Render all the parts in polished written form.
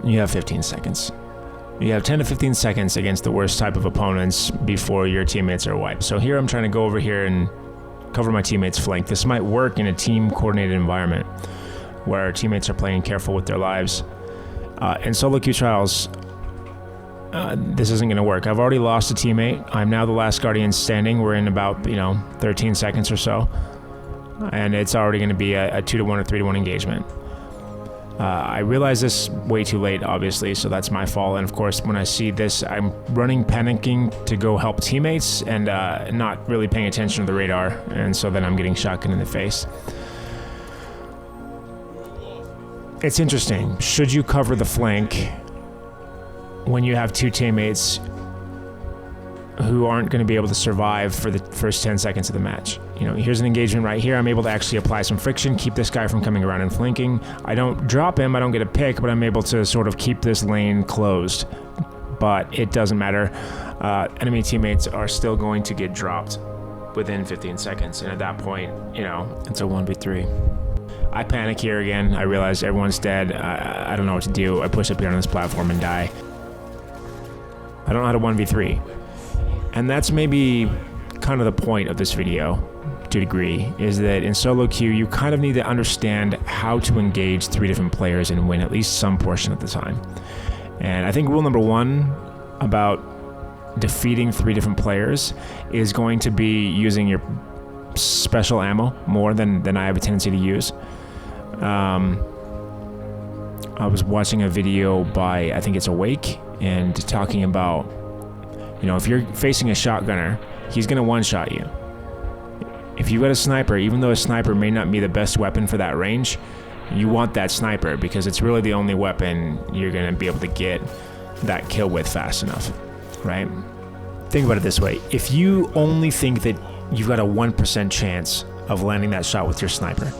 You have 15 seconds. You have 10 to 15 seconds against the worst type of opponents before your teammates are wiped. So here I'm trying to go over here and cover my teammates' flank. This might work in a team-coordinated environment where our teammates are playing careful with their lives. In solo queue trials, this isn't going to work. I've already lost a teammate. I'm now the last Guardian standing. We're in about 13 seconds or so, and it's already going to be a 2-1 or 3-1 engagement. I realized this way too late, obviously, so that's my fault. And of course, when I see this, I'm running, panicking to go help teammates and not really paying attention to the radar. And so then I'm getting shotgun in the face. It's interesting. Should you cover the flank when you have two teammates who aren't going to be able to survive for the first 10 seconds of the match? Here's an engagement right here. I'm able to actually apply some friction, keep this guy from coming around and flanking. I don't drop him, I don't get a pick, but I'm able to sort of keep this lane closed. But it doesn't matter. Enemy teammates are still going to get dropped within 15 seconds. And at that point, it's a 1v3. I panic here again. I realize everyone's dead. I don't know what to do. I push up here on this platform and die. I don't know how to 1v3. And that's maybe kind of the point of this video, to a degree, is that in solo queue, you kind of need to understand how to engage 3 different players and win at least some portion of the time. And I think rule number 1 about defeating 3 different players is going to be using your special ammo more than I have a tendency to use. I was watching a video by, I think it's Awake, and talking about, if you're facing a shotgunner, he's going to one-shot you. If you've got a sniper, even though a sniper may not be the best weapon for that range, you want that sniper because it's really the only weapon you're going to be able to get that kill with fast enough, right? Think about it this way. If you only think that you've got a 1% chance of landing that shot with your sniper,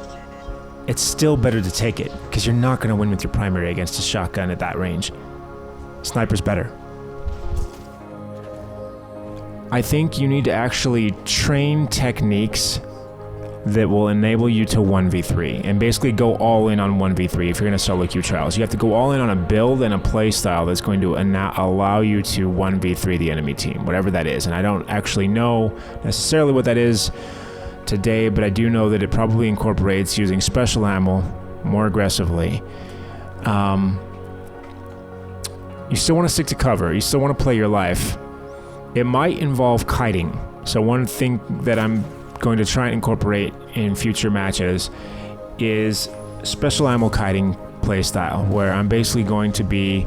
it's still better to take it because you're not going to win with your primary against a shotgun at that range. Sniper's better. I think you need to actually train techniques that will enable you to 1v3 and basically go all in on 1v3 if you're in a solo queue trials. You have to go all in on a build and a play style that's going to allow you to 1v3 the enemy team, whatever that is. And I don't actually know necessarily what that is today, but I do know that it probably incorporates using special ammo more aggressively. You still want to stick to cover. You still want to play your life. It might involve kiting. So one thing that I'm going to try and incorporate in future matches is special ammo kiting play style, where I'm basically going to be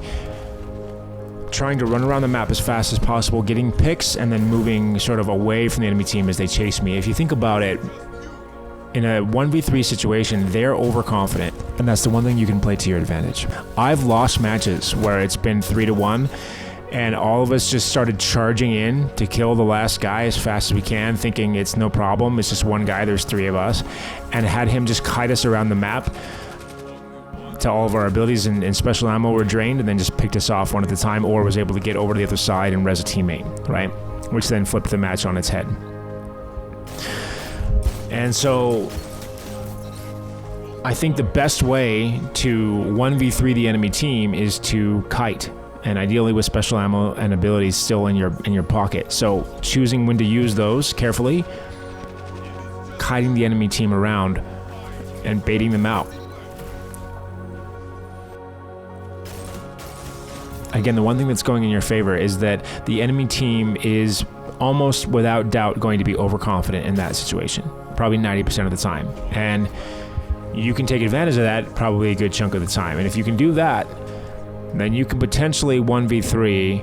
trying to run around the map as fast as possible, getting picks, and then moving sort of away from the enemy team as they chase me. If you think about it, in a 1v3 situation, they're overconfident, and that's the one thing you can play to your advantage. I've lost matches where it's been 3-1, and all of us just started charging in to kill the last guy as fast as we can, thinking it's no problem, it's just one guy, there's 3 of us, and had him just kite us around the map till all of our abilities and special ammo were drained, and then just picked us off one at a time, or was able to get over to the other side and res a teammate, right? Which then flipped the match on its head. And so I think the best way to 1v3 the enemy team is to kite, and ideally with special ammo and abilities still in your pocket. So choosing when to use those carefully, kiting the enemy team around and baiting them out. Again, the one thing that's going in your favor is that the enemy team is almost without doubt going to be overconfident in that situation, probably 90% of the time. And you can take advantage of that probably a good chunk of the time. And if you can do that, then you can potentially 1v3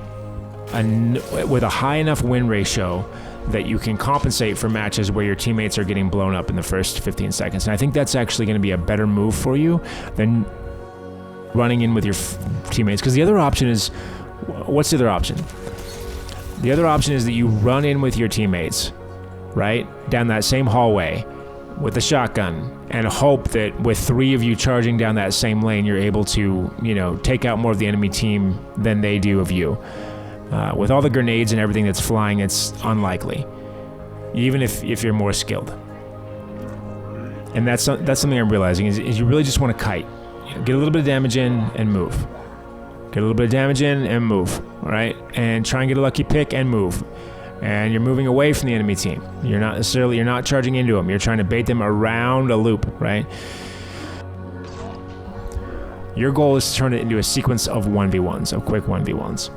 with a high enough win ratio that you can compensate for matches where your teammates are getting blown up in the first 15 seconds. And I think that's actually going to be a better move for you than running in with your teammates. Because the other option is, what's the other option? The other option is that you run in with your teammates, right, down that same hallway with a shotgun, and hope that with 3 of you charging down that same lane, you're able to, take out more of the enemy team than they do of you. With all the grenades and everything that's flying, it's unlikely, even if you're more skilled. And that's something I'm realizing is you really just want to kite, get a little bit of damage in and move. Get a little bit of damage in and move, all right? And try and get a lucky pick and move. And you're moving away from the enemy team. You're not charging into them. You're trying to bait them around a loop, right? Your goal is to turn it into a sequence of 1v1s, of quick 1v1s,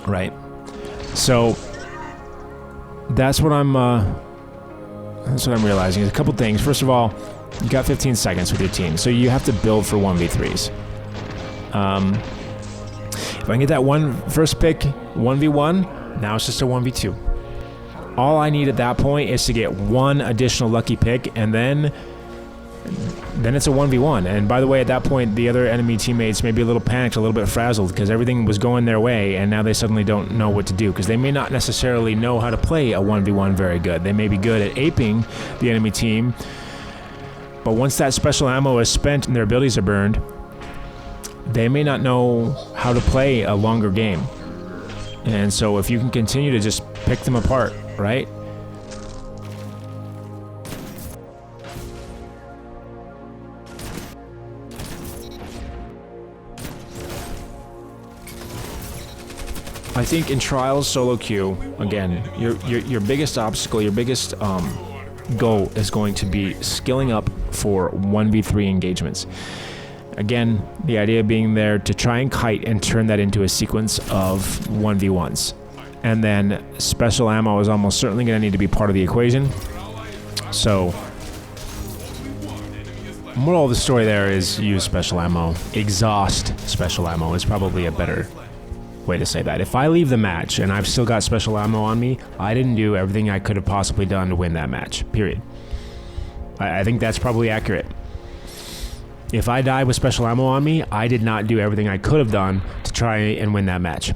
right? So that's what I'm realizing. There's a couple things. First of all, you got 15 seconds with your team, so you have to build for 1v3s. If I can get that first pick 1v1, now it's just a 1v2. All I need at that point is to get one additional lucky pick, and then it's a 1v1. And by the way, at that point, the other enemy teammates may be a little panicked, a little bit frazzled, because everything was going their way, and now they suddenly don't know what to do, because they may not necessarily know how to play a 1v1 very good. They may be good at aping the enemy team, but once that special ammo is spent and their abilities are burned, they may not know how to play a longer game. And so if you can continue to just pick them apart, right? I think in Trials solo queue, again, your biggest obstacle, your biggest goal is going to be skilling up for 1v3 engagements. Again, the idea being there to try and kite and turn that into a sequence of 1v1s. And then special ammo is almost certainly going to need to be part of the equation. So, moral of the story there is use special ammo. Exhaust special ammo is probably a better way to say that. If I leave the match and I've still got special ammo on me, I didn't do everything I could have possibly done to win that match, period. I think that's probably accurate. If I die with special ammo on me, I did not do everything I could have done to try and win that match.